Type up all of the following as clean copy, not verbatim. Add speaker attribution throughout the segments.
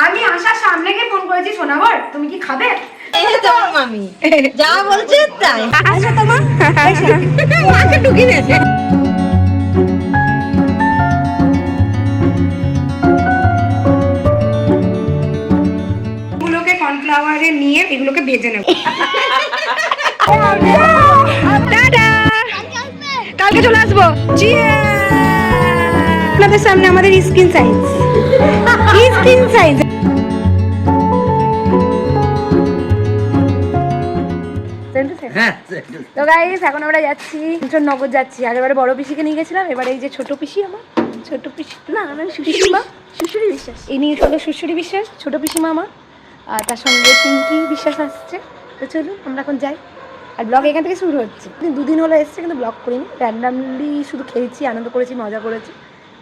Speaker 1: আমি আসার সামনে গিয়ে ফোন করেছি সোনাগর তুমি কি খাবে?
Speaker 2: এই তো মামি যা বলছে তাই। আচ্ছা তোমার
Speaker 1: মাকে ঢুকিয়ে দিয়েছে। এগুলোকে কর্নফ্লাওয়ারে নিয়ে এগুলোকে ভেজে নেব। টাটা, কালকে চলে আসবো। আপনাদের সামনে আমাদের স্কিন সাইজ। তো গাইস এখন আমরা যাচ্ছি নগর যাচ্ছি। আগেরবারে বড় পিসিকে নিয়ে গেছিলাম, এবারে এই যে ছোট পিসি, আমার ছোট পিসি না আমার পিসিমা,
Speaker 2: শুশুরি বিশ্বাস।
Speaker 1: ইনি হলো শ্বশুরি বিশ্বাস, ছোট পিসিমা আমার, আর তার সঙ্গে পিঙ্কি বিশ্বাস আসছে। তো চলুন আমরা এখন যাই। আর ব্লগ এখান থেকে শুরু হচ্ছে। দুদিন হলো এসছে কিন্তু ব্লগ করিনি, র্যান্ডামলি শুধু খেয়েছি, আনন্দ করেছি, মজা করেছি।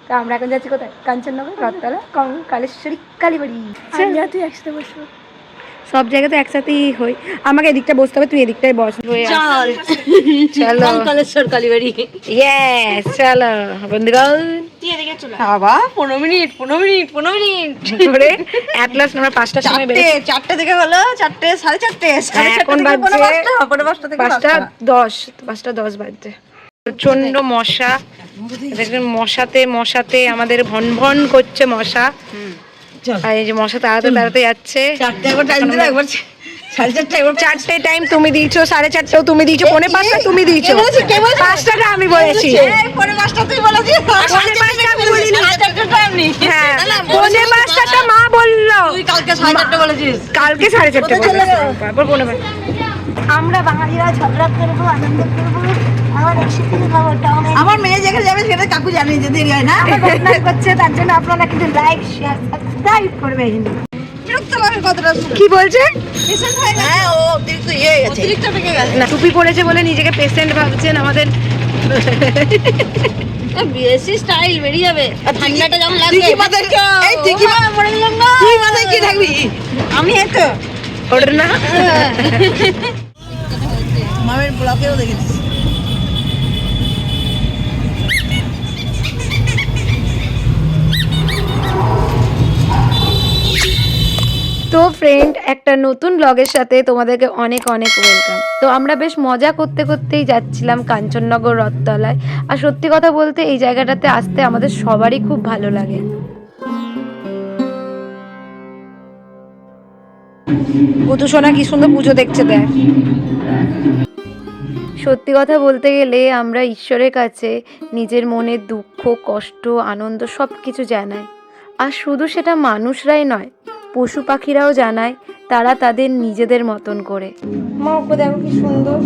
Speaker 1: তো আমরা এখন যাচ্ছি কোথায়? কাঞ্চননগর, রথতলা, কালেশ্বরী, কালীবাড়ি।
Speaker 2: তুই একসাথে বসবো,
Speaker 1: সব জায়গাতে একসাথেই হই। আমাকে এদিকটা বসতে হবে, তুই এদিকটায় বস।
Speaker 2: চল
Speaker 1: চলো
Speaker 2: কালেশ্বর কালীবাড়ি।
Speaker 1: ইয়েস চলো বন্ধুগণ।
Speaker 2: তুই এদিকে চল। বাবা 15 মিনিট
Speaker 1: করে এট লাস্ট আমরা 5টার সময় বেরিয়ে
Speaker 2: 4টে থেকে হলো 4টে 4:30
Speaker 1: এখন বাজছে 5:10 বাজছে। প্রচন্ড মশা, দেখবেন মশাতে আমাদের ভন ভন করছে মশা। আর এই যে মশা তাড়াতে যাচ্ছে।
Speaker 2: 4টে একবার টাইম দিলে একবার 4:30 একবার
Speaker 1: 4টে টাইম তুমি দিয়েছো, 5:30 তুমি দিয়েছো, 4:45 তুমি দিয়েছো, 5টাটা আমি বলেছি।
Speaker 2: এই 5:45 তুই বলেছিস,
Speaker 1: 5:45 আমি বলিনি।
Speaker 2: 4:30 টাইম নি।
Speaker 1: হ্যাঁ 5:45টা মা বললো।
Speaker 2: তুই কালকে 4:30 বলেছিস।
Speaker 1: কালকে 4:30 তারপর 5:45।
Speaker 3: আমরা বাঙালিরা ঝগড়া করবো, আনন্দ করবো, আবার একসাথে খাবো।
Speaker 2: আমার মেয়ে যেখানে যাবে সেটা কাকু জানে যে দেরি হয় না।
Speaker 3: করছে তার জন্য আপনারা কিন্তু লাইক শেয়ার সাবস্ক্রাইব করবেন।
Speaker 2: বিরক্ত লাগে কতটা।
Speaker 1: কি বলছে?
Speaker 2: হ্যাঁ ও অতিরিক্ত ইয়ে হয়ে গেছে, অতিরিক্ত পেকে গেছে।
Speaker 1: না টুপি পরেছে বলে নিজেকে পেশেন্ট ভাবছেন আমাদের।
Speaker 2: বেশি স্টাইল বেরিয়ে যাবে ঠান্ডাটা যখন লাগবে। এই তুই কি মরে গেলাম না, তুই মাথায় কি থাকবি? আমি এই তো
Speaker 1: ওর না
Speaker 2: মামের ব্লকেও দেখেছিস।
Speaker 1: তো ফ্রেন্ড, একটা নতুন ব্লগের সাথে তোমাদেরকে অনেক অনেক ওয়েলকাম। তো আমরা বেশ মজা করতে করতেই যাচ্ছিলাম কাঞ্চননগর রথতলায়। আর সত্যি কথা বলতে এই জায়গাটাতে আসতে আমাদের সবারই খুব ভালো লাগে। পুতুসোনা কি সুন্দর পুজো দেখছে দেখ। সত্যি কথা বলতে গেলে আমরা ঈশ্বরের কাছে নিজের মনের দুঃখ, কষ্ট, আনন্দ সব কিছু জানাই। আর শুধু সেটা মানুষরাই নয়, পশু পাখিরাও জানায় তারা তাদের নিজেদের মতন করে। মা ওকে দেখো কি সুন্দর।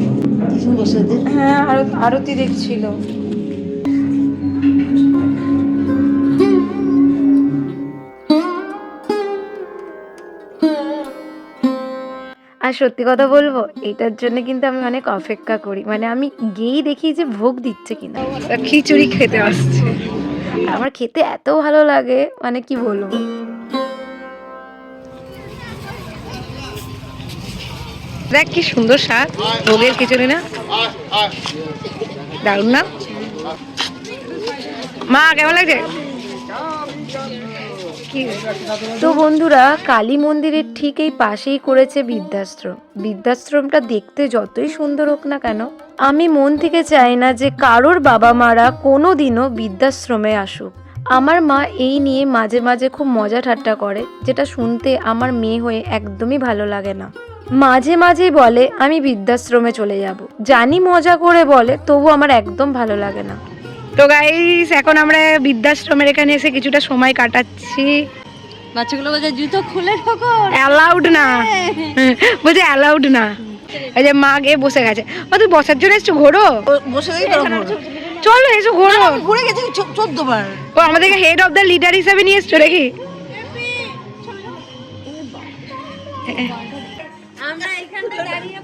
Speaker 1: হ্যাঁ আরতি দেখছিল। আর সত্যি কথা বলবো, এটার জন্য কিন্তু আমি অনেক অপেক্ষা করি। মানে আমি গিয়েই দেখি যে ভোগ দিচ্ছে কিনা। খিচুড়ি খেতে আসছে, আমার খেতে এত ভালো লাগে, মানে কি বলবো। দেখ কি সুন্দর স্বাদ ভোগের খিচুড়ি, না দারুণ না? মা কেমন লাগছে? তো বন্ধুরা, কালী মন্দিরের ঠিক এই পাশেই করেছে বৃদ্ধাশ্রম। বৃদ্ধাশ্রমটা দেখতে যতই সুন্দর হোক না কেন, আমি মন থেকে চাই না যে কারোর বাবা মারা কোনো দিনও বৃদ্ধাশ্রমে আসুক। আমার মা এই নিয়ে মাঝে মাঝে খুব মজা ঠাট্টা করে, যেটা শুনতে আমার মেয়ে হয়ে একদমই ভালো লাগে না। মাঝে মাঝেই বলে আমি বৃদ্ধাশ্রমে চলে যাব, জানি মজা করে বলে, তবু আমার একদম ভালো লাগে না। তো গাইস, এখন আমরা বৃদ্ধাশ্রমের এখানে এসে কিছুটা সময় কাটাচ্ছি।
Speaker 2: বাচ্চাগুলো বলছে জুতো খুলে ঢোকো,
Speaker 1: অ্যালাউড না, বলছে অ্যালাউড না। এই যে মা গিয়ে বসে গেছে। ও তুই বসার জন্য এসছো? ঘোরো,
Speaker 2: বসে দেখি করো,
Speaker 1: চলো এসো ঘোরো।
Speaker 2: ঘুরে গেছি 14 বার।
Speaker 1: ও আমাদেরকে হেড অফ দ্য লিডার হিসাবে নিয়ে এসছো নাকি?
Speaker 2: আমরা এখানটা দাঁড়িয়ে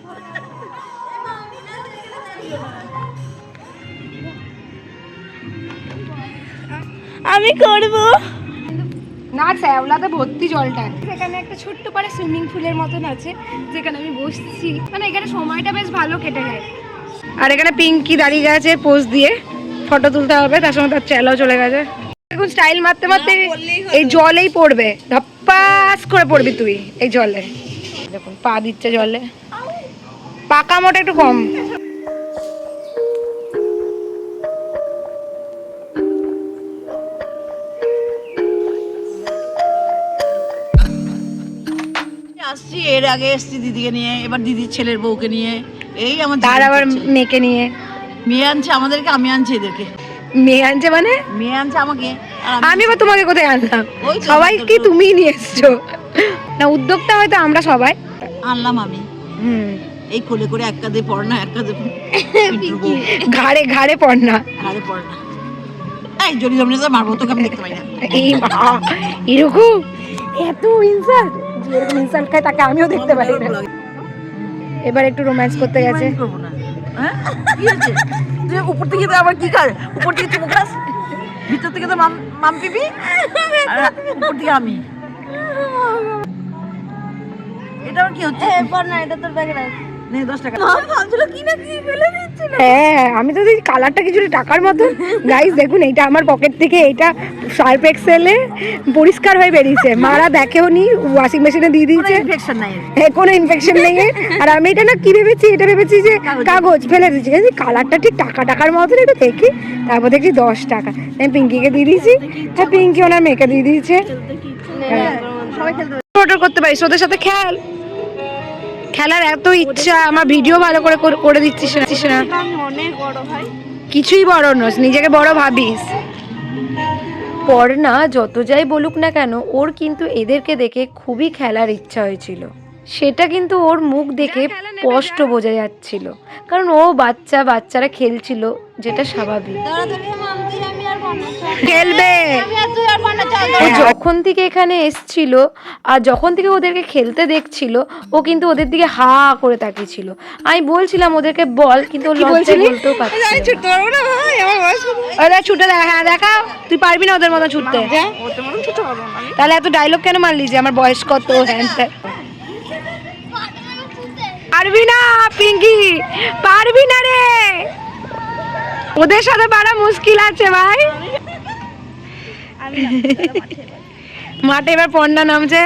Speaker 2: আমি করব
Speaker 1: না, শ্যাওলাতে ভর্তি জলটা। এখানে একটা ছোট্ট পাড়ে সুইমিং পুলের মতন আছে, যেখানে আমি বসছি। মানে এখানে সময়টা বেশ ভালো কেটে যায়। আর এখানে পিঙ্কি দাঁড়িয়ে গেছে পোজ দিয়ে, ফটো তুলতে হবে, তার সঙ্গে তার চেলাও চলে গেছে। এখন স্টাইল মারতে মারতে এই জলেই পড়বে, ধপ্পা ঠাস করে পড়বি তুই এই জলে। দেখুন পা দিচ্ছে জলে, পাকা মোটা একটু কম।
Speaker 2: আসছি, এর আগে এসছি দিদিকে নিয়ে, এবার দিদির ছেলের বউকে নিয়ে, এই আমার
Speaker 1: তার আবার মেয়েকে নিয়ে।
Speaker 2: মেয়ে আনছে আমাদেরকে, আমি আনছি এদেরকে।
Speaker 1: মেয়ে আনছে মানে?
Speaker 2: মেয়ে আনছে আমাকে,
Speaker 1: আমি আবার তোমাকে কোথায় আনলাম?
Speaker 2: ওই তো,
Speaker 1: সবাইকে তুমিই নিয়ে এসছো না, উদ্যোগটা হয়তো আমরা সবাই
Speaker 2: আনলাম আমি। এই কোলে করে এক কাঁধে পড়না, এক কাঁধে
Speaker 1: ঘাড়ে ঘাড়ে পড় না,
Speaker 2: ঘাড়ে পড়না। এই জড়ি জমনি তো মারবো, তোকে আমি দেখতে পাই না।
Speaker 1: এই মা এরকম এত ইনসাল্ট, যেরকম ইনসাল্ট খায় তাকে আমিও দেখতে পাই না। এবার একটু রোম্যান্স করতে গেছে।
Speaker 2: করবো না, হ্যাঁ কি আছে? তুই উপর থেকে তো আবার কি কর, উপর থেকে চুমু খাস, ভিতর থেকে তো মাম পিবি, আর উপর থেকে আমি। এটা আবার কি হচ্ছে?
Speaker 3: না এটা তোর ব্যাগে রাখ।
Speaker 2: নেই 10 টাকা। মাম ভাবছিল কি না কি ফেলে দিচ্ছিল।
Speaker 1: হ্যাঁ আমি তো দেখি কালারটা কিছু টাকার মতো। গাইস দেখুন, এইটা আমার পকেট থেকে এইটা সার্ফ এক্সেলে পরিষ্কার হয়ে বেরিয়েছে, মারা দেখেও নি, ওয়াশিং মেশিনে দিয়ে দিয়েছে,
Speaker 2: ইনফেকশন নাই।
Speaker 1: কোনো ইনফেকশন নেই। আর আমি এটা না কি ভেবেছি, এটা ভেবেছি যে কাগজ ফেলে দিচ্ছি, কিন্তু কালারটা ঠিক টাকার মতো, একটু দেখি, তারপর দেখছি 10 টাকা। আমি পিঙ্কিকে দিয়ে দিয়েছি, হ্যাঁ পিঙ্কি ওনার মেয়েকে দিয়ে দিয়েছে।
Speaker 3: সবাই খেলতে
Speaker 1: অর্ডার করতে পারিস, ওদের সাথে খেল, খেলার এত ইচ্ছা, আমার ভিডিও ভালো করে করে দিচ্ছিস না।
Speaker 3: অনেক বড় ভাই,
Speaker 1: কিছুই বড় নস, নিজেকে বড় ভাবিস। পড়না যত যাই বলুক না কেন, ওর কিন্তু এদেরকে দেখে খুবই খেলার ইচ্ছা হয়েছিল, সেটা কিন্তু ওর মুখ দেখে স্পষ্ট বোঝা যাচ্ছিল, কারণ ও বাচ্চারা খেলছিল, যেটা স্বাভাবিক। খেলবে। ও যখন থেকে এখানে এসছিল আর যখন থেকে ওদেরকে খেলতে দেখছিল, ও কিন্তু ওদের দিকে হা করে তাকিয়েছিল। আমি বলছিলাম ওদেরকে বল, কিন্তু ও লজ্জায় বলতেও পারছিল না। ছুটতে পারবো না ভাই, আমার বয়স কত? ওরা ছুটে দেখা, হ্যাঁ দেখা, তুই পারবি না ওদের মতো ছুটতে? তাহলে এত ডায়লগ কেন মারলি যে আমার বয়স কত? হ্যাঁ পারবি না পিঙ্কি, পারবি না রে, ওদের সাথে পারা মুশকিল আছে ভাই। মাঠে এবার পন্ডা নামছে,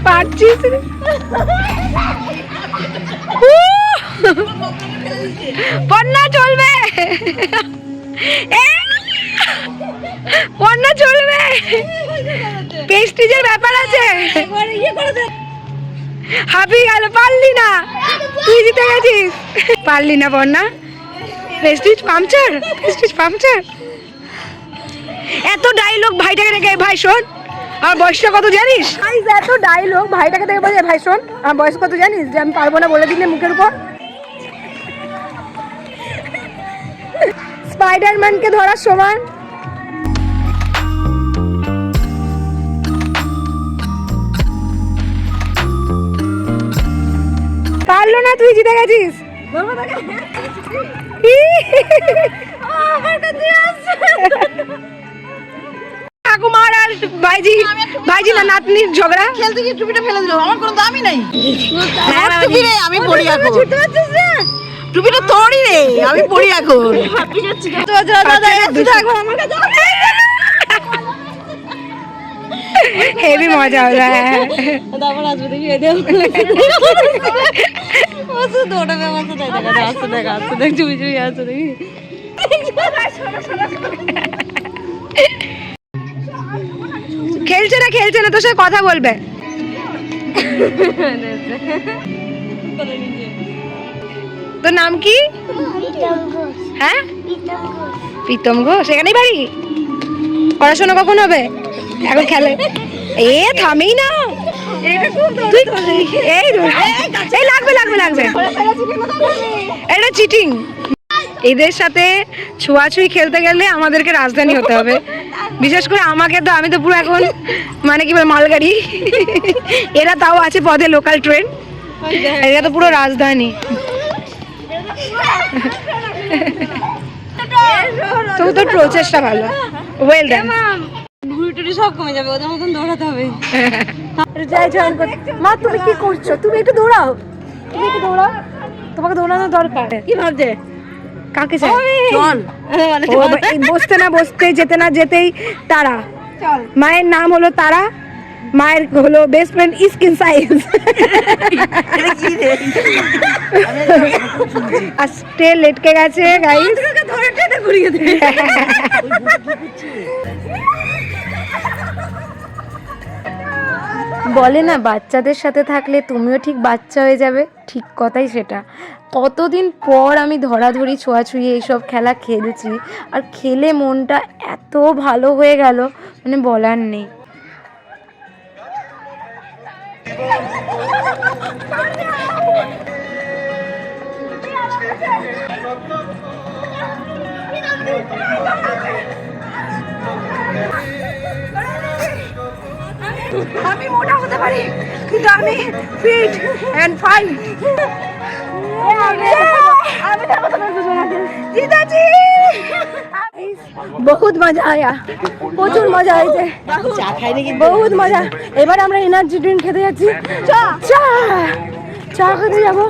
Speaker 1: পারছিস? পন্ডা চলবে, পন্ডা চলবে, পেস্টিজের ব্যাপার আছে। হাবি গেল, পারলি না, তুই জিতে গেছিস, পারলি না পন্ডা। প্রেস্টিজ পাংচার, এত ডায়লগ ভাইটাকে দেখে, ভাই শোন আমার বয়সটা কত জানিস? এত ডায়লগ ভাইটাকে দেখে বলে, ভাই শোন আমার বয়স কত জানিস, যে আমি পারবো না বলে দিলে মুখের উপর। স্পাইডারম্যানকে ধরার সমান। পারলো না, তুই জিতে গেছিস। ঠাকুমার আর ভাইজি না নাতনির ঝগড়া,
Speaker 2: খেলতে গিয়ে টুপিটা ফেলে দিল, আমার কোনো দামই নাই। টুপি রে, আমি পড়ি এখন। টুপিটা তোরই রে, আমি পড়ি এখন।
Speaker 1: হেভি মজা হলো।
Speaker 3: তারপর আসবে দেখি দৌড়াবে আমার সাথে, আসতে দেখ চুপি চুপি আসতে দেখি।
Speaker 1: খেলছে না, তোর সাথে কথা বলবে। তোর নাম কি? হ্যাঁ প্রীতম ঘোষ। এখানেই বাড়ি? পড়াশোনা কখন হবে? এখন খেলে। এ থামেই না, লাগবে। এটা চিটিং। এদের সাথে ছোঁয়াছুঁই খেলতে গেলে আমাদেরকে রাজধানী হতে হবে, বিশেষ করে আমাকে তো, আমি তো পুরো এখন মানে কি বলে মালগাড়ি। এরা তাও আছে পথে লোকাল ট্রেন, এরা তো পুরো রাজধানী। তো তোর প্রচেষ্টা ভালো, ওয়েল ডান।
Speaker 3: ঘুড়ি সব কমে যাবে, ওদের মতন দৌড়াতে হবে।
Speaker 1: মা তুমি কি করছো? তুমি একটু দৌড়াও, তোমাকে দৌড়ানো দরকার।
Speaker 2: কি ভাবছে?
Speaker 1: কাকে চাই?
Speaker 2: চল
Speaker 1: ও, এই বসতে না বসতে, যেতে না যেতেই তারা।
Speaker 3: চল
Speaker 1: মায়ের নাম হলো তারা, মায়ের হলো বেস্ট ফ্রেন্ড স্কিন সাইজ।
Speaker 2: এটা কি রে
Speaker 1: আর স্টে লেটকে গেছে গাইস।
Speaker 2: ধরে টেনে ঘুরিয়ে দে
Speaker 1: বলে না বাচ্চাদের সাথে থাকলে তুমিও ঠিক বাচ্চা হয়ে যাবে, ঠিক কথাই সেটা। কতদিন পর আমি ধরাধরি ছোঁয়াছুঁয়ি এইসব খেলা খেলছি, আর খেলে মনটা এত ভালো হয়ে গেল, মানে বলার নেই।
Speaker 3: আমি মোটা হতে পারি কিন্তু আমি ফিট এন্ড ফাইন। জিতেছি, বহুত মজা আয়া, প্রচুর মজা হয়েছে,
Speaker 2: চা খাই নাকি
Speaker 3: বহুত মজা। এবার আমরা এনার্জি ড্রিঙ্ক খেতে যাচ্ছি, চা চা চা খেতে যাবো।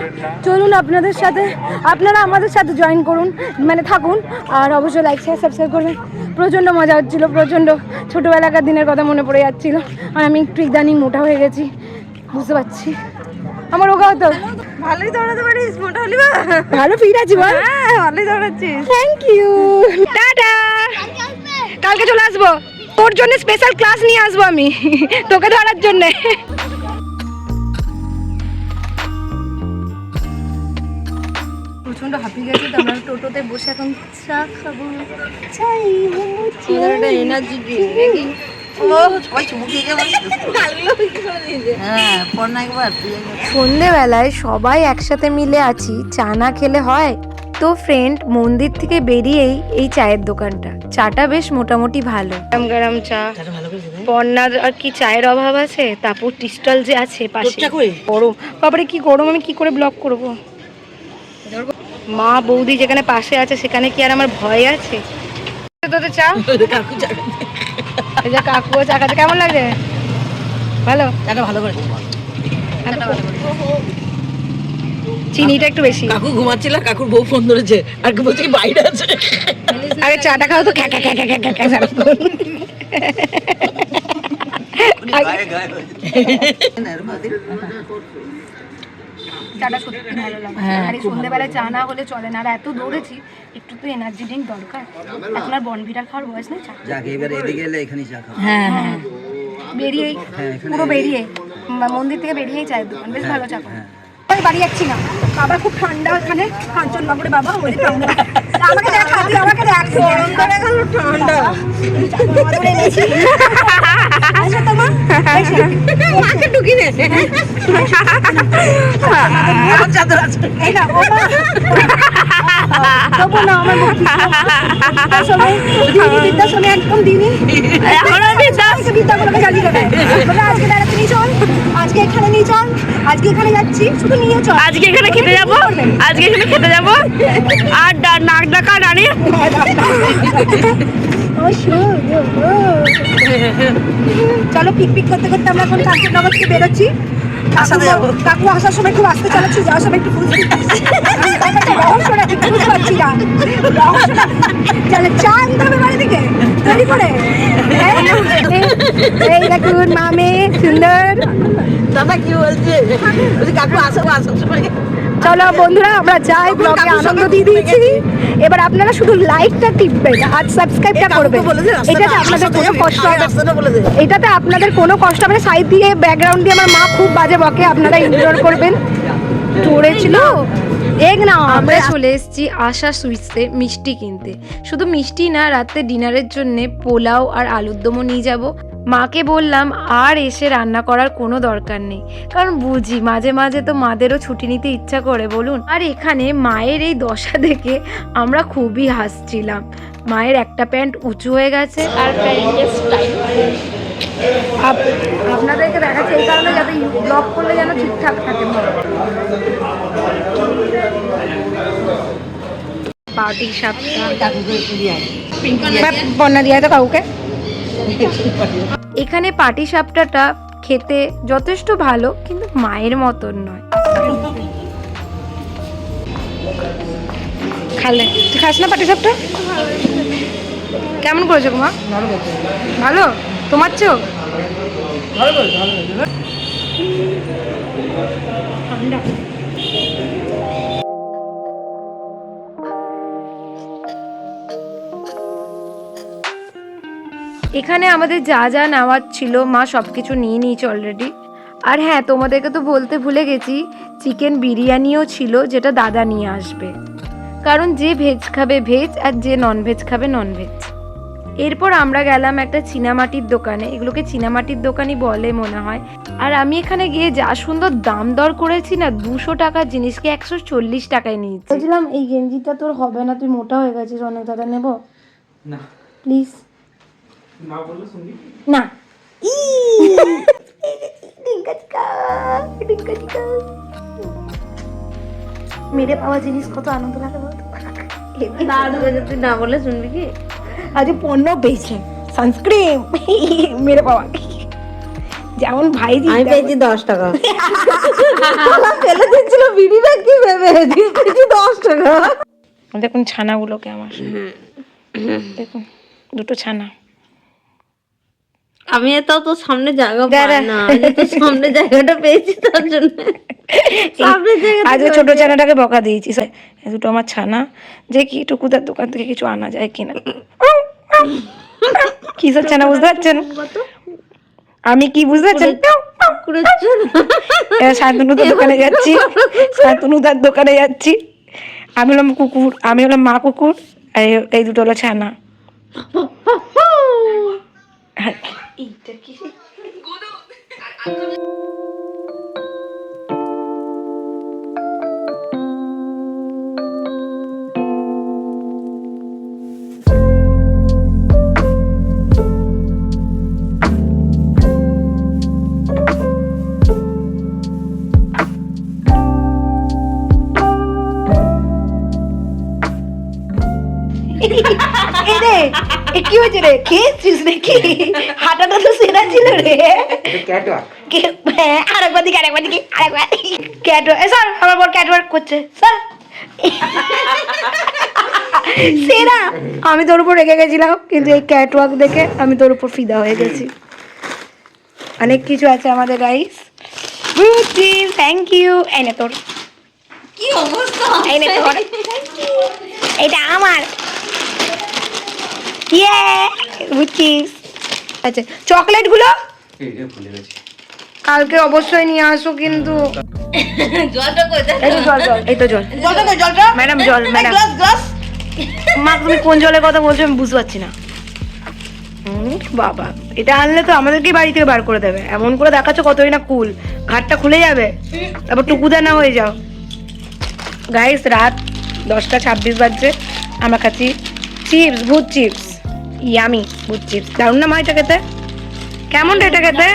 Speaker 3: চলুন আপনাদের সাথে, আপনারা আমাদের সাথে জয়েন করুন, মানে থাকুন, আর অবশ্যই লাইক শেয়ার সাবস্ক্রাইব করবেন। প্রচণ্ড মজা হচ্ছিল, প্রচণ্ড ছোটোবেলাকার দিনের কথা মনে পড়ে যাচ্ছিল। আর আমি একটু ইদানিং মোটা হয়ে গেছি, বুঝতে পারছি। আমার ওগা হতো,
Speaker 2: ভালোই দৌড়াতে পারিস মোটা হলি বা
Speaker 3: ভালো ফিট আছি বল।
Speaker 2: ভালোই দৌড়াচ্ছিস
Speaker 3: থ্যাংক ইউ, টাটা। কালকে চলে আসবো, তোর জন্য স্পেশাল ক্লাস নিয়ে আসবো আমি, তোকে ধরার জন্য।
Speaker 1: প্রচন্ড হাঁপিয়ে গেছি তো, আমরা টোটোতে বসে এখন চা খাবো। চাই
Speaker 2: এনার্জি ড্রিঙ্ক নাকি ও সবাই চুমু খেয়ে যাবে হ্যাঁ পর না একবার তুই একবার
Speaker 1: সন্ধেবেলায় সবাই একসাথে মিলে আছি, চা না খেলে হয়? তো ফ্রেন্ড, মন্দির থেকে বেরিয়েই এই চায়ের দোকানটা, চাটা বেশ মোটামুটি ভালো, গরম গরম চা।
Speaker 2: চাটা ভালো করে দেবে
Speaker 1: পন্নার আর কি চায়ের অভাব আছে? তারপর টিস্টল যে আছে পাশে,
Speaker 2: তোরটা কই?
Speaker 1: গরম বাবারে কি গরম, আমি কি করে ব্লক করব? মা বৌদি যেখানে পাশে আছে সেখানে কি আর আমার ভয় আছে? তোদের চা,
Speaker 2: কাকু চা
Speaker 1: এই যে কাকু চা খাচ্ছে, কেমন লাগছে? ভালো,
Speaker 2: চাটা ভালো করে
Speaker 1: চিনিটা একটু বেশি।
Speaker 2: কাকু ঘুমাচ্ছিল, কাকুর বউ ফোন ধরেছে আর কি বলছে কি বাইরে আছে
Speaker 1: আরে চাটা খাও তো, খ্যা খ্যা খ্যা খ্যা খ্যা খ্যা সারাক্ষণ।
Speaker 3: চাটা সত্যি ভালো লাগে।
Speaker 2: হ্যাঁ,
Speaker 3: আর এই সন্ধ্যেবেলায় চা না হলে চলে না, আর এত দৌড়েছি, একটু তো এনার্জি ড্রিঙ্ক দরকার। এখন আর বনভিটার খাওয়ার বয়স নেই, চা
Speaker 4: যাক এবার এদিকে এলে এখানেই চা খাবো।
Speaker 2: হ্যাঁ হ্যাঁ
Speaker 3: বেরিয়েই,
Speaker 4: হ্যাঁ, এখানে
Speaker 3: পুরো বেরিয়ে মন্দির থেকে বেরিয়েই চায়ের দোকান, বেশ ভালো চা করে।
Speaker 4: হ্যাঁ।
Speaker 3: আমি বাড়ি যাচ্ছি না, বাবা খুব ঠান্ডা ওখানে, কাঞ্চন বাবুরে বাবা ওই ঠান্ডা। আমাকে দেখা, তুই আমাকে দেখ, ঠান্ডা ঠান্ডা এনেছি। আচ্ছা তোমার মাকে ঢুকি নে,
Speaker 2: চাদর আছে
Speaker 3: এই না ও মা, তবু না আমার বৃদ্ধাশ্রমে, দিদি বৃদ্ধাশ্রমে একদম দিদি বিদ্যাগুলোকে জ্বালিয়ে দেবে। বলে আজকে বেড়াতে নিয়ে চল, আজকে এখানে নিয়ে চল, আজকে এখানে যাচ্ছি, শুধু নিয়ে চল।
Speaker 5: আজকে এখানে খেতে যাবো, আজকে এখানে খেতে যাবো, আর নাক ডাকা নানি।
Speaker 3: চলো পিক পিক করতে করতে আমরা এখন কাঞ্চননগর থেকে বেরোচ্ছি।
Speaker 2: আসাতে যাবো।
Speaker 3: কাকু আসার সময় খুব আসতে চালাচ্ছি, যাওয়ার সময় একটু বুঝতে রহস্যটা ঠিক বুঝতে পারছি না, রহস্যটা। চলে চা আনতে হবে বাড়ি থেকে তৈরি করে। এই দেখুন মামে সুন্দর।
Speaker 2: দাদা কি বলছে বলছে কাকু আসো আসার সময়
Speaker 3: চলো বন্ধুরা আমরা যাই, ব্লগে আনন্দ দিয়ে দিয়েছি। এবার আপনারা শুধু লাইকটা টিপবেন আর সাবস্ক্রাইবটা করবেন, এটাতে আপনাদের কোনো কষ্ট হবে না।
Speaker 2: রাস্তাটা বলে দে
Speaker 3: এটাতে আপনাদের কোনো কষ্ট হবে না। সাইড দিয়ে ব্যাকগ্রাউন্ড দিয়ে আমার মা খুব বাজে বকে, আপনারা ইগনোর করবেন। জোরে ছিল এক না।
Speaker 1: আমরা চলে এসেছি আশা সুইটসে মিষ্টি কিনতে। শুধু মিষ্টি না, রাতে ডিনারের জন্য পোলাও আর আলুর দমও নিয়ে যাব। মাকে বললাম আর এসে রান্না করার কোনো দরকার নেই, কারণ বুঝি মাঝে মাঝে তো মাদেরও ছুটি নিতে ইচ্ছা করে বলুন। আর এখানে মায়ের এই দশা দেখে আমরা খুবই হাসছিলাম। মায়ের একটা প্যান্ট উঁচু হয়ে গেছে আর প্যান্টের স্টাইল
Speaker 3: আপনাদেরকে দেখাচ্ছি এই কারণে, যাতে ব্লগ করলে যেন ঠিকঠাক থাকে।
Speaker 1: পাটি সাপটা
Speaker 2: কাকুকে একটু দিয়ে আয়।
Speaker 3: বন্যা দিয়ে তো কাউকে।
Speaker 1: এখানে পাটি সাপটাটা খেতে যথেষ্ট ভালো, কিন্তু মায়ের মতন নয়।
Speaker 3: খালে তুই খাস না পাটি সাপটা? কেমন করেছো মা? ভালো তোমার চেয়েও ঠান্ডা।
Speaker 1: এখানে আমাদের যা যা নেওয়ার ছিল মা সব কিছু নিয়ে নিয়েছে অলরেডি। আর হ্যাঁ, তোমাদেরকে তো বলতে ভুলে গেছি, চিকেন বিরিয়ানিও ছিল যেটা দাদা নিয়ে আসবে, কারণ যে ভেজ খাবে ভেজ আর যে ননভেজ খাবে ননভেজ। এরপর আমরা গেলাম একটা চীনামাটির দোকানে, এগুলোকে চীনামাটির দোকানই বলে মনে হয়। আর আমি এখানে গিয়ে যা সুন্দর দাম দর করেছি না, 200 টাকার জিনিসকে 140 টাকায় নিয়েছি।
Speaker 3: বলছিলাম এই গেঞ্জিটা তোর হবে না, তুই মোটা হয়ে গেছিস অনেক, দাদা নেব
Speaker 4: না
Speaker 3: প্লিজ?
Speaker 4: না বললে শুনবি
Speaker 3: না। মেরে পাওয়া জিনিস কত আনন্দ লাগে বলতো।
Speaker 5: তুই না বলে শুনবি কি?
Speaker 3: আজ পণ্য পেয়েছে সানস্ক্রিন মেরে পাওয়া, যেমন ভাই
Speaker 5: আমি পেয়েছি 10 টাকা।
Speaker 3: ফেলে দিচ্ছিল বিড়ি ব্যাগ কি ভেবে দিয়েছি 10 টাকা।
Speaker 1: দেখুন ছানাগুলোকে আমার, দেখুন দুটো ছানা।
Speaker 5: আমি এত তো সামনে জায়গা পাই না, আজ তো সামনে জায়গাটা পেয়েছি তার জন্য সামনে জায়গা।
Speaker 1: আজ ছোট ছানাটাকে বকা দিয়েছি, দুটো আমার ছানা, যে কি টুকুদার দোকান থেকে কিছু আনা যায় কিনা। কিসের ছানা বুঝতে পারছেন? আমি কি বুঝতে পারছেন? শান্তনুদার দোকানে যাচ্ছি, শান্তনুদার দোকানে যাচ্ছি। আমি হলাম কুকুর, আমি হলাম মা কুকুর, আর এই দুটো হলো ছানা। কি হয়েছে রে? খেয়েছিস নাকি? হাঁটাটা তো সেরা ছিল রে। আরেকবার দিকে আরেকবার দিকে আরেকবার ক্যাটওয়ার্ক। স্যার আমার বর ক্যাটওয়ার্ক করছে স্যার। সেরা। আমি তোর উপর রেগে গেছিলাম, কিন্তু এই ক্যাটওয়ার্ক দেখে আমি তোর উপর ফিদা হয়ে গেছি। অনেক কিছু আছে আমাদের গাইস। Thank you. এই নে তোর,
Speaker 5: কি অবস্থা,
Speaker 1: এই নে তোর, এটা আমার। ইয়ে বুঝছিস? আচ্ছা চকলেট গুলো
Speaker 4: ভুলে গেছি।
Speaker 1: কালকে অবশ্যই নিয়ে আসো কিন্তু।
Speaker 5: জলটা কোথায়?
Speaker 1: এই তো জল, জল, এই তো জল।
Speaker 2: জলটা
Speaker 1: ম্যাডাম জল, ম্যাডাম।
Speaker 2: গ্লাস
Speaker 1: মা তুমি কোন জলের কথা বলছো আমি বুঝতে পারছি না। বাবা, এটা আনলে তো আমাদেরকেই বাড়ি থেকে বার করে দেবে। এমন করে দেখাচ্ছ কতই না কুল, ঘাটটা খুলে যাবে, তারপর টুকুদা না হয়ে যাও। গাইস রাত 10:26 বাজছে, আমরা খাচ্ছি চিপস, ভূত চিপস। ইয়ামি ভূত চিপস, দারুণ না মা এটা খেতে? কেমন রে এটা খেতে?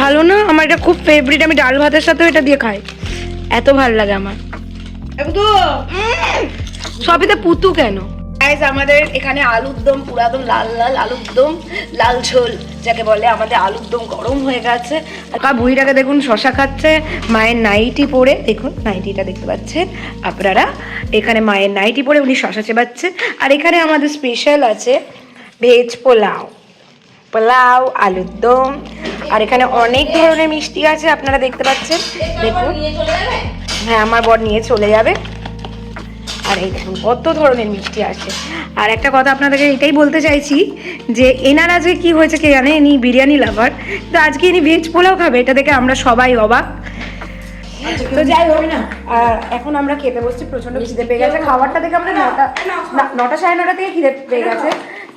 Speaker 1: ভালো না? আমার এটা খুব ফেভারিট, আমি ডাল ভাতের সাথেও এটা দিয়ে খাই, এত ভালো লাগে আমার। সবই তো পুতু কেন? গাইস আমাদের এখানে আলুর দম, পুরো একদম লাল লাল আলুর দম, লাল ঝোল যাকে বলে। আমাদের আলুর দম গরম হয়ে গেছে। আর বুড়িটাকে দেখুন শশা খাচ্ছে, মায়ের নাইটি পরে, দেখুন নাইটিটা দেখতে পাচ্ছেন আপনারা, এখানে মায়ের নাইটি পরে উনি শশা চেবাচ্ছে। আর এখানে আমাদের স্পেশাল আছে ভেজ পোলাও, পোলাও, আলুর দম, আর এখানে অনেক ধরনের মিষ্টি আছে আপনারা দেখতে পাচ্ছেন। দেখুন, হ্যাঁ আমার বর নিয়ে চলে যাবে। আর এই দেখুন কত ধরনের মিষ্টি আছে। আর একটা কথা আপনাদেরকে এটাই বলতে চাইছি যে এনার আজকে কি হয়েছে কে জানে, ইনি বিরিয়ানি লাভার, তো আজকে ইনি ভেজ পোলাও খাবে, এটা দেখে আমরা সবাই অবাক। তো যাই হোক না, আর এখন আমরা খেতে বসছি, প্রচন্ড খিদে পেয়ে গেছে। খাবারটা দেখে আমরা 9টা 9:30 থেকে খিদে পেয়ে গেছে,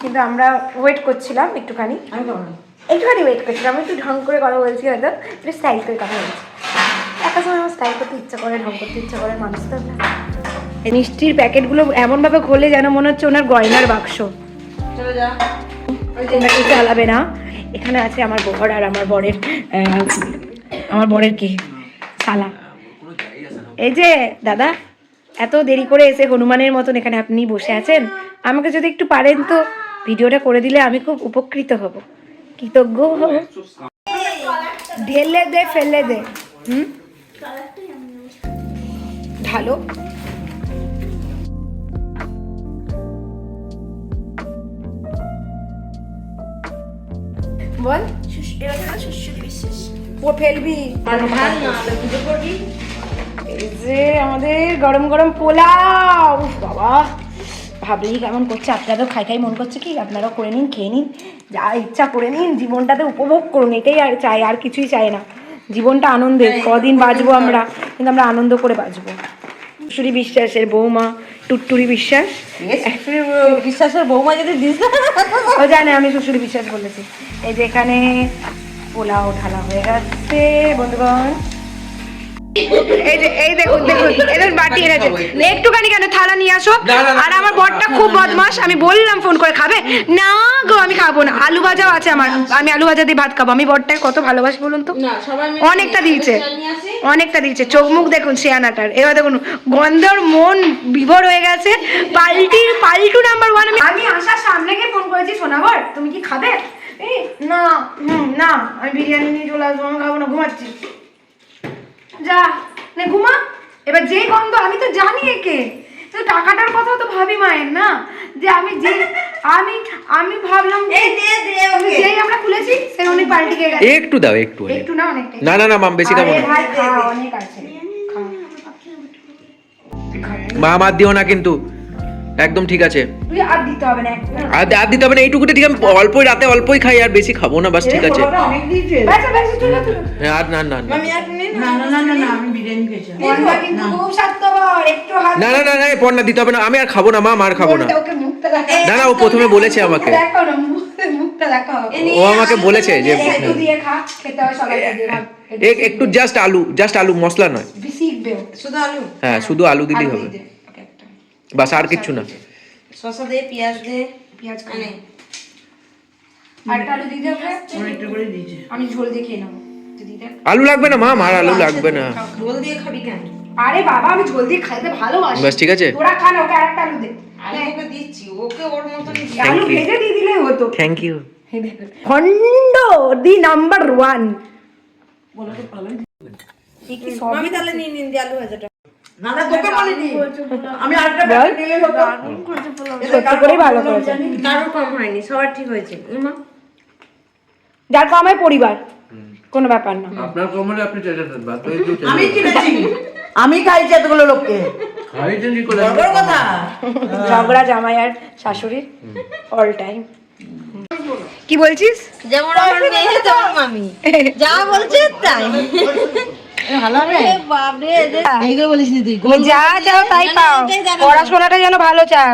Speaker 1: কিন্তু আমরা ওয়েট করছিলাম একটুখানি ওয়েট করছিলাম। আমি একটু ঢং করে কথা বলছি, হয়তো একটু স্টাইল করে কথা বলছি। একটা সময় আমার স্টাইল করতে ইচ্ছা করে, ঢং করতে ইচ্ছা করে, মানুষ তো না। মিষ্টির প্যাকেটগুলো এমনভাবে খোলে যেন মনে হচ্ছে ওনার গয়নার বাক্স। তোমরা কিছু চালাবে না। এখানে আছে আমার বর আর আমার বরের কি শালা। এই যে দাদা, এত দেরি করে এসে হনুমানের মতন এখানে আপনি বসে আছেন, আমাকে যদি একটু পারেন তো ভিডিওটা করে দিলে আমি খুব উপকৃত হব, কৃতজ্ঞ হব। ঢেলে দে, ফেলে দে, ঢালো।
Speaker 3: বল ও ফেলবি এই যে আমাদের গরম গরম পোলাও। উফ বাবা, ভাবলেই কেমন করছে। আপনাদেরও খাই খাই মন করছে কি? আপনারাও করে নিন, খেয়ে নিন, যা ইচ্ছা করে নিন, জীবনটাতে উপভোগ করুন, এটাই আর চাই, আর কিছুই চাই না। জীবনটা আনন্দের, কদিন বাঁচবো আমরা, কিন্তু আমরা আনন্দ করে বাঁচবো। টুটুরি বিশ্বাসের বৌমা, টুটুরি বিশ্বাস।
Speaker 2: বিশ্বাসের বৌমা যদি দিস
Speaker 3: ও জানে আমি শ্বশুরি বিশ্বাস বলেছি। এই যে এখানে পোলাও ঢালা হয়ে গেছে বন্ধুগণ। এই যে এই দেখুন দেখুন, এদের বাটি এনেছে, একটুখানি কেন থালা নিয়ে আসো। আর আমার বরটা খুব বদমাস, আমি বললাম ফোন করে খাবে না গো, আমি খাবো না। আলু ভাজাও আছে আমার, আমি আলু ভাজা দিয়ে ভাত খাবো। আমি বরটাকে কত ভালোবাসি বলুন তো। অনেকটা দিয়েছে, অনেকটা দিয়েছে। চোখ মুখ দেখুন শেয়ানাটার। এবার দেখুন গন্ধর মন বিভোর হয়ে গেছে। পাল্টু নাম্বার 1। আমি আসার সামনে গিয়ে ফোন করেছি, সোনাবর তুমি কি খাবে? এই না, না আমি বিরিয়ানি নিয়ে চলে আসবো, আমি খাবো না, ঘুমাচ্ছি। যা নে ঘুমা। এবার যে গন্ধ, আমি তো জানি একে, তো টাকাটার কথা তো ভাবি মায়ের না, যে আমি ভাবলাম যেই আমরা খুলেছি সেই উনি পাল্টি খেয়ে গেছে।
Speaker 4: একটু দাও, একটু
Speaker 3: একটু না, অনেকটাই।
Speaker 4: না না না মাম, বেশি খাবো না।
Speaker 3: ভাই খা, অনেক আছে।
Speaker 4: মা আমার দিও না কিন্তু, একদম ঠিক আছে।
Speaker 3: তুই আর দিতে হবে না,
Speaker 4: আর দিতে হবে না, এইটুকুটা ঠিক। আমি অল্পই রাতে অল্পই খাই, আর বেশি খাবো না, বাস ঠিক আছে।
Speaker 2: অনেক দিয়েছে।
Speaker 4: আর না না না
Speaker 2: আমি বিরিয়ানি খেয়েছি।
Speaker 3: কিন্তু খুব স্বাস্থ্যকর, একটু হাত
Speaker 4: না না না না, পড়না দিতে হবে না, আমি আর খাবো না মা, আর খাবো না।
Speaker 3: ওকে মুখটা দেখা,
Speaker 4: না না, ও প্রথমে বলেছে আমাকে,
Speaker 3: দেখাও না, মুখটা দেখাও।
Speaker 4: ও আমাকে বলেছে যে
Speaker 3: একটু দিয়ে খা, খেতে হয় সবাইকে দিয়ে।
Speaker 4: একটু জাস্ট আলু, মশলা নয়।
Speaker 3: শিখবে
Speaker 2: শুধু আলু,
Speaker 4: হ্যাঁ শুধু আলু দিলেই হবে, বাস আর কিচ্ছু না।
Speaker 2: শসা দে, পেঁয়াজ দে,
Speaker 3: পেঁয়াজ খানে আরেকটা আলু দিয়ে দেবে,
Speaker 2: অনেকটা করে দিয়েছে।
Speaker 3: আমি ঝোল দিয়ে খেয়ে নেবো। তুই দিয়ে দে।
Speaker 4: আলু লাগবে না মা, আর আলু লাগবে না।
Speaker 2: ঝোল দিয়ে খাবি কেন?
Speaker 3: আরে বাবা, আমি ঝোল দিয়ে খাইতে ভালোবাসি।
Speaker 4: বাস ঠিক আছে।
Speaker 3: তোরা খা না, ওকে আরেকটা আলু দে।
Speaker 2: আমি ওকে দিচ্ছি, ওকে ওর মতনই দিচ্ছি।
Speaker 3: আলু
Speaker 4: you.
Speaker 3: ভেজে দিয়ে দিলে হতো।
Speaker 4: Thank you.
Speaker 3: খন্ড দি নাম্বার 1।
Speaker 2: আমি তাহলে নিয়ে নিন দিয়ে আলু ভাজাটা। না না, তোকে বলিনি, আমি আরেকটা
Speaker 3: বল।
Speaker 2: নিলে হতো।
Speaker 3: সত্যি করেই ভালো করেছে।
Speaker 2: কারোর কম হয়নি, সবার ঠিক হয়েছে।
Speaker 3: যার কম হয় পরিবার, কোনো ব্যাপার না।
Speaker 6: আপনার কমলে আপনি চেঁচাতেন, বাদ বাকি কেউ
Speaker 2: আমি কিনেছি, আমি খাইছি এতগুলো লোককে।
Speaker 6: খাইছেন কি করে?
Speaker 2: বড় কথা।
Speaker 3: ঝগড়া জামাই আর শাশুড়ির অল টাইম। কি বলছিস?
Speaker 5: যেমন আমার মেয়ে তেমন মামি, যা বলছে তাই।
Speaker 2: ভালো হবে।
Speaker 5: এ বাপরে, যে
Speaker 2: এইগুলো বলিস নি তুই।
Speaker 3: তুমি যা চাও তাই পাও, পড়াশোনাটা যেন ভালো চাও।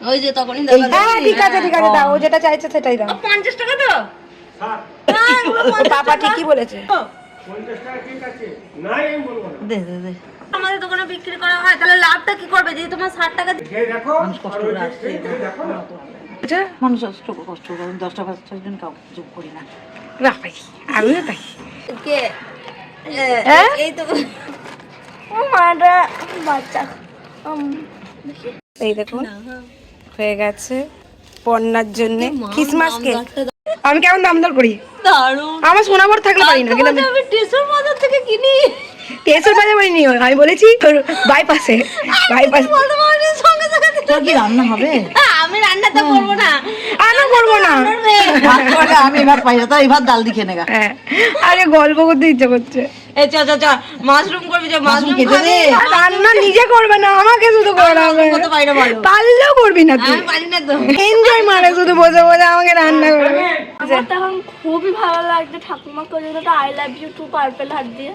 Speaker 5: ওই যে তখনই
Speaker 3: হ্যাঁ ঠিক আছে ঠিক আছে, দাও, ও যেটা চাইছে সেটাই দাও।
Speaker 5: 50 টাকা তো
Speaker 3: পাপা ঠিকই বলেছে।
Speaker 2: দে দে দে।
Speaker 5: আমাদের দোকানে বিক্রি করা হয়, তাহলে লাভটা কি করবে? যে তোমার 60 টাকা
Speaker 2: মানুষ কষ্ট করে আসছে। মানুষ কষ্ট করে 10 টাকা 5 জন কাউ যোগ করি না।
Speaker 3: বাবাই, আমিও তাই।
Speaker 5: কে
Speaker 3: হ্যাঁ?
Speaker 5: এই তো ও মাটা বাচ্চা।
Speaker 3: এই দেখুন হয়ে গেছে পন্নার জন্য ক্রিসমাস কেক। আমি কেমন দাম দর করি?
Speaker 5: দারুণ।
Speaker 3: আমার সোনাবর থাকলে পারি না, কিন্তু
Speaker 5: আমি টেসর বাজার থেকে কিনি।
Speaker 3: টেসের বাজার বাড়ি নিও, আমি বলেছি বাইপাসে।
Speaker 5: বলতে পারি সঙ্গে সঙ্গে
Speaker 2: তোর কি রান্না হবে?
Speaker 5: আমি রান্না তো করবো না,
Speaker 3: আমি করবো না।
Speaker 2: ভাত করে আমি ভাত পাই না, তাই ভাত ডাল দিয়ে খেয়ে নেগা।
Speaker 3: হ্যাঁ, আরে গল্প করতে ইচ্ছা করছে।
Speaker 5: এই চ চ চ মাশরুম করবি, যে মাশরুম
Speaker 2: কেটে দে।
Speaker 3: আর রান্না নিজে করবে না, আমাকে শুধু করাবে।
Speaker 5: করতে পারি না বলো।
Speaker 3: পারলেও করবি না তুই।
Speaker 5: আমি পারি না তো।
Speaker 3: এনজয় মানে শুধু বসে বসে আমাকে রান্না করবে।
Speaker 7: আমার তখন খুবই ভালো লাগছে ঠাকুমা করে যেটা I love you too purple হাত দিয়ে।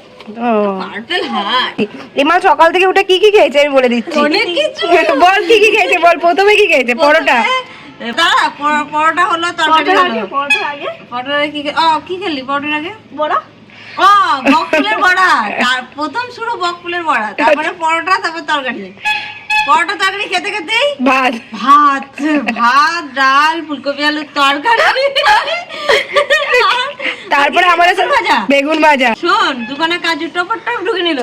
Speaker 3: ও
Speaker 5: পার্পল হার্ট
Speaker 3: রিমা সকাল থেকে উঠে কি কি খেয়েছে আমি বলে দিচ্ছি।
Speaker 5: অনেক কিছু।
Speaker 3: বল কি কি খেয়েছে বল, প্রথমে কি খেয়েছে? পরোটা।
Speaker 5: দাঁড়া, পরোটা হলো, তরকারি
Speaker 7: পরোটার
Speaker 5: হলো।
Speaker 7: আগে পরোটার আগে
Speaker 5: পরোটার কি কি খেলি পরোটার আগে?
Speaker 7: বড়া
Speaker 5: ও বকফুলের বড়া। তার প্রথম শুরু বকফুলের বড়া, তারপরে পরোটা, তারপর তরকারি। পরোটা তরকারি খেতে খেতেই
Speaker 3: ভাত।
Speaker 5: ভাত ডাল ফুলকপি আলুর তরকারি,
Speaker 3: তারপরে আমাদের সাথে
Speaker 5: ভাজা।
Speaker 3: বেগুন ভাজা।
Speaker 5: শোন, দোকানে কাজু টপর ঢুকে নিল,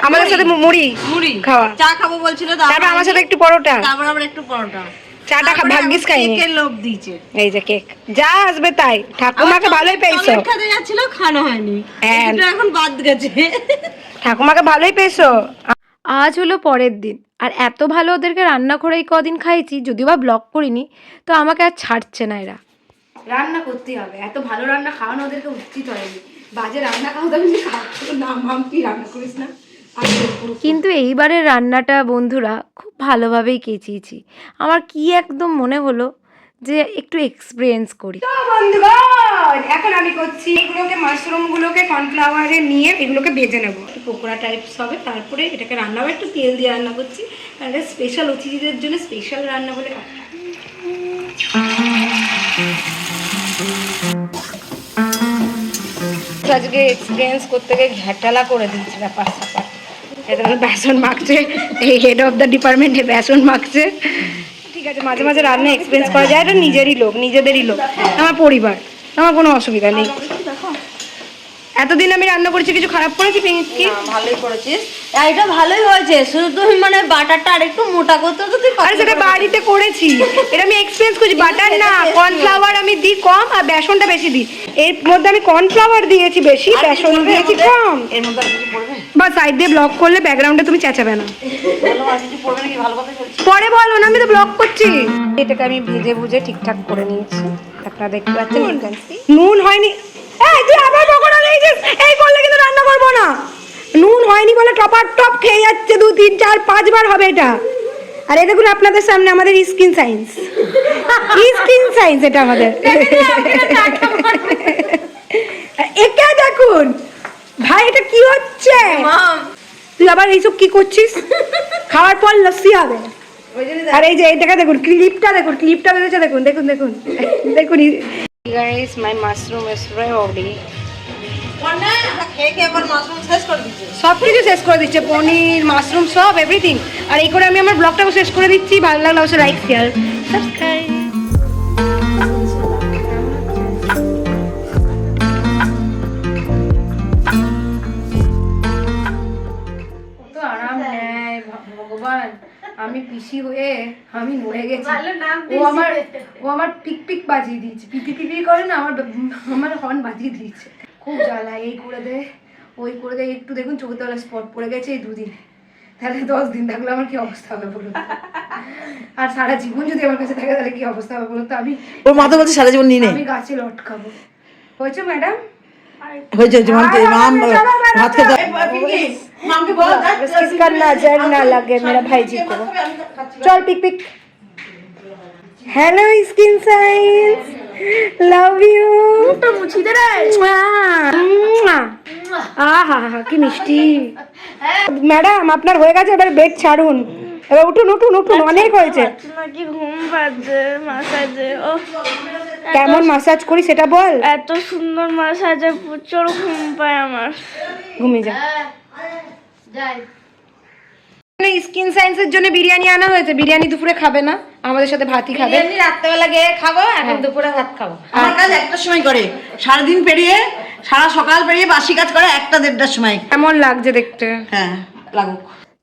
Speaker 3: আমাদের সাথে মুড়ি
Speaker 5: মুড়ি
Speaker 3: খাওয়া।
Speaker 5: চা খাবো বলছিল,
Speaker 3: তারপর আমার সাথে একটু পরোটা।
Speaker 5: তারপর আবার একটু পরোটা।
Speaker 3: চাটা ভাগ্যিস খাইনি।
Speaker 5: কেকের লোভ দিয়েছে।
Speaker 3: এই যে কেক যা আসবে তাই। ঠাকুমাকে ভালোই পেয়েছো।
Speaker 5: চকলেট খেতে যাচ্ছিল, খানো হয়নি,
Speaker 3: হ্যাঁ।
Speaker 5: এটা এখন বাদ গেছে।
Speaker 3: ঠাকুমাকে ভালোই পেয়েছো।
Speaker 1: আজ হলো পরের দিন, আর এত ভালো ওদেরকে রান্না করে এই কদিন খাইছি, যদিও বা ব্লগ করিনি, তো আমাকে আর ছাড়ছে না এরা।
Speaker 3: রান্না করতেই হবে, এত ভালো রান্না খাওয়ানো ওদেরকে উচিত হয়নি। বাজে রান্না খাওয়া তো আমি খাওয়া না, মাম তুই রান্না করিস না।
Speaker 1: কিন্তু এইবারের রান্নাটা বন্ধুরা খুব ভালোভাবেই কেচিয়েছি। আমার কি একদম মনে হলো যে একটু এক্সপিরিয়েন্স করি।
Speaker 3: তো বন্ধুগণ, এখন আমি করছি এগুলোকে, মাশরুমগুলোকে কর্নফ্লাওয়ারে নিয়ে এগুলোকে ভেজে নেবো, একটু পকোড়া টাইপস হবে। তারপরে এটাকে রান্না হবে, একটু তেল দিয়ে রান্না করছি, কারণ এটা স্পেশাল অতিথিদের জন্য স্পেশাল রান্না বলে কথা। আজকে এক্সপিরিয়েন্স করতে গিয়ে ঘ্যাটালা করে দিয়েছি ব্যাপার স্যাপার। এটা বেসন মাখছে, এই হেড অফ দ্য ডিপার্টমেন্টে বেসন মাখছে। ঠিক আছে, মাঝে মাঝে রান্না এক্সপিরিয়েন্স করা যায়, এটা নিজেরই লোক, নিজেদেরই লোক, আমার পরিবার, আমার কোনো অসুবিধা নেই। এতদিন আমি রান্না করেছি, কিছু খারাপ করেছি কি?
Speaker 5: ভালোই করেছিস, এটা ভালোই হয়েছে, শুধু তুমি মানে বাটারটা আরেকটু মোটা করতে তো তুই।
Speaker 3: আরে সেটা বাড়িতে করেছি, এটা আমি এক্সপিরিয়েন্স করছি। বাটার না, কর্নফ্লাওয়ার আমি দিই কম আর বেসনটা বেশি দিই। এর মধ্যে আমি কর্নফ্লাওয়ার দিয়েছি বেশি, বেসন দিয়েছি কম।
Speaker 5: এর মধ্যে আর কিছু পড়বে?
Speaker 3: বা সাইড দিয়ে ব্লক করলে ব্যাকগ্রাউন্ডে তুমি চেঁচাবে না।
Speaker 5: বলো, আর কিছু পড়বে নাকি? ভালো কথা বলছি।
Speaker 3: পরে বলো না, আমি তো ব্লক করছি। এটাকে আমি ভেজে ভুজে ঠিকঠাক করে নিয়েছি, আপনারা দেখতে পাচ্ছেন। নুন হয়নি, এই তুই আবার পকোড়া নিয়েছিস, এই করলে কিন্তু রান্না করবো না। নুন হয়নি বলে টপার টপ খেয়ে যাচ্ছে, 2 3 4 5 বার হবে এটা। আর এই দেখুন আপনাদের সামনে আমাদের স্কিন সায়েন্স, স্কিন সায়েন্স এটা আমাদের। একা দেখুন ভাই, এটা কি হচ্ছে? তুই আবার এইসব কি করছিস? খাওয়ার পর লস্যি হবে। আর এই যে এইটাকে দেখুন, ক্লিপটা দেখুন, ক্লিপটা বেরোচ্ছে, দেখুন দেখুন দেখুন দেখুন। Guys, my mushroom is ready.
Speaker 5: খেয়ে খেয়ে আবার মাশরুম শেষ করে দিচ্ছি।
Speaker 3: সব কিছু শেষ করে দিচ্ছে, পনির, মাশরুম, সব এভরিথিং। আর এই করে আমি আমার ব্লগটাও শেষ করে দিচ্ছি। ভালো লাগলে অবশ্যই লাইক, শেয়ার, সাবস্ক্রাইব। কত আরাম নেয় ভগবান, আমি পিসি হয়ে আমি মরে গেছি। ও আমার পিক পিক বাজিয়ে দিয়েছে, পিপি পিপি করে না, আমার হর্ন বাজিয়ে দিয়েছে। খুব জ্বালা, এই করে দে ওই করে দে। একটু দেখুন চোখে তলা স্পট পড়ে গেছে এই 2 দিনে, তাহলে 10 দিন থাকলে আমার কি অবস্থা হবে বলুন? আর সারা জীবন যদি আমার কাছে থাকে তাহলে কি অবস্থা হবে বলুন তো?
Speaker 2: ওর মাথা বলছে সারা জীবন নিয়ে নে।
Speaker 3: আমি গাছে লটকাবো। হয়েছে ম্যাডাম?
Speaker 2: হয়েছে, মাম ভাত খেতে। মামকে বল
Speaker 3: इसका नजर ना लगे मेरा भाईजी को। चल pick pick. Hello skin science, love you. तो मुझे दे रे। আহা কি মিষ্টি। ম্যাডাম আপনার হয়ে গেছে, এবার বেড ছাড়ুন, এবার উঠুন উঠুন উঠুন, অনেক হয়েছে।
Speaker 7: নাকি ঘুম পাচ্ছে মাসাজে? ও
Speaker 3: কেমন মাসাজ করি সেটা বল।
Speaker 7: এত সুন্দর মাসাজে প্রচুর ঘুম পায় আমার।
Speaker 3: ঘুমিয়ে যা। স্কিন সায়েন্সের জন্য বিরিয়ানি আনা হয়েছে, বিরিয়ানি দুপুরে খাবে না, আমাদের সাথে ভাতই খাবে।
Speaker 5: বিরিয়ানি রাত্রেবেলা গিয়ে খাবো, এখন দুপুরে ভাত খাবো।
Speaker 2: আমার কাজ একটার সময় করে, সারাদিন পেরিয়ে সারা সকাল পেরিয়ে বাসি কাজ করে 1টা 1:30টার সময়।
Speaker 3: কেমন লাগছে দেখতে?
Speaker 2: হ্যাঁ লাগুক।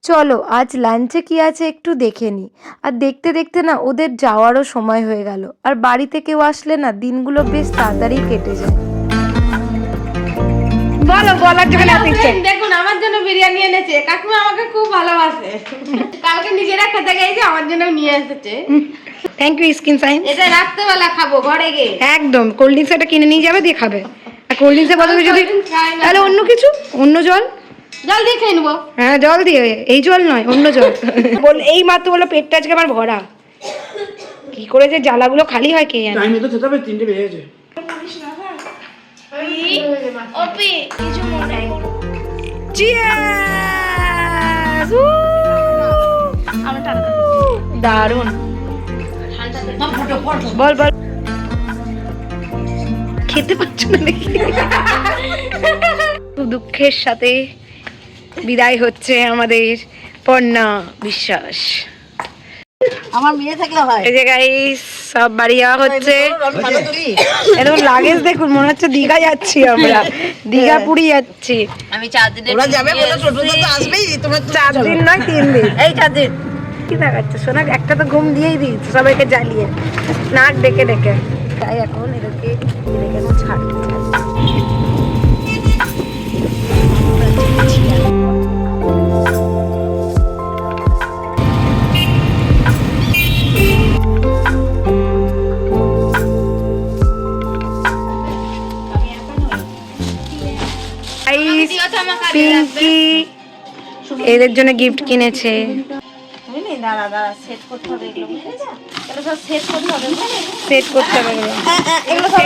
Speaker 1: চলো আজ লাঞ্চে কি আছে একটু দেখে নিই। আর দেখতে দেখতে না ওদের যাওয়ারও সময় হয়ে গেল। আর বাড়িতে কেউ আসলে না দিনগুলো বেশ তাড়াতাড়ি কেটে যায়।
Speaker 3: বলো, বলার জন্য আসছে।
Speaker 5: দেখুন আমার জন্য বিরিয়ানি এনেছে, কাকিমা আমাকে খুব ভালোবাসে। কালকে নিজেরা খেতে গেছে, আমার জন্য নিয়ে এসেছে।
Speaker 3: Thank you skin science.
Speaker 5: এটা রাত্রেবেলা খাবো ঘরে গিয়ে।
Speaker 3: একদম কোল্ড ড্রিঙ্কস এটা কিনে নিয়ে যাবে, দিয়ে খাবে। আর কোল্ড ড্রিঙ্কসের বদলে যদি তাহলে অন্য কিছু, অন্য জল,
Speaker 5: জল দিয়ে খেয়ে নেবো।
Speaker 3: হ্যাঁ জল দিয়ে, এই জল নয় অন্য জল। বল, এই মাত্র বললো পেটটা আজকে আমার ভরা। কি করে যে জ্বালাগুলো খালি হয় কে জানে।
Speaker 2: টাইমে তো খেতে হবে, 3টে বেজে গেছে।
Speaker 7: ওপি কিছু মনে করো।
Speaker 3: চিয়ার্স।
Speaker 7: আমার টাকা
Speaker 3: দারুণ। বল বল, খেতে পাচ্ছ না দেখি। খুব দুঃখের সাথে বিদায় হচ্ছে আমাদের পর্ণা বিশ্বাস।
Speaker 2: আমার মেয়ে থাকলে হয়।
Speaker 3: এই যে গাইস সব বাড়ি যাওয়া হচ্ছে।
Speaker 2: ভালো তুলি।
Speaker 3: এরকম লাগেজ দেখুন, মনে হচ্ছে দীঘা যাচ্ছি আমরা, দীঘা পুরী যাচ্ছি।
Speaker 5: আমি 4 দিনের
Speaker 2: ওরা যাবে বলে টোটোতে তো আসবেই, তোমরা
Speaker 3: 4 দিন নয় 3 দিন।
Speaker 5: এই 4 দিন
Speaker 3: কি দেখাচ্ছে শোনা, একটা তো ঘুম দিয়েই দিয়েছে সবাইকে জ্বালিয়ে, নাক ডেকে ডেকে। তাই এখন এদেরকে ছাড়তে
Speaker 1: পিঙ্কি এদের জন্য গিফট কিনেছে।
Speaker 5: বুঝলি দাঁড়া দাঁড়া সেট করতে হবে এগুলো বুঝলি এগুলো সব সেট করতে হবে
Speaker 1: সেট করতে হবে এগুলো।
Speaker 5: এগুলো সব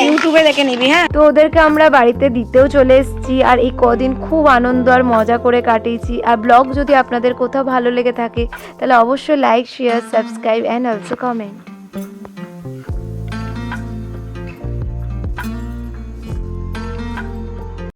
Speaker 1: ইউটিউবে দেখে নিবি। হ্যাঁ, তো ওদেরকে আমরা বাড়িতে দিতেও চলে এসেছি আর এই কদিন খুব আনন্দ আর মজা করে কাটিয়েছি। আর ব্লগ যদি আপনাদের কোথাও ভালো লেগে থাকে তাহলে অবশ্যই like share subscribe and also comment.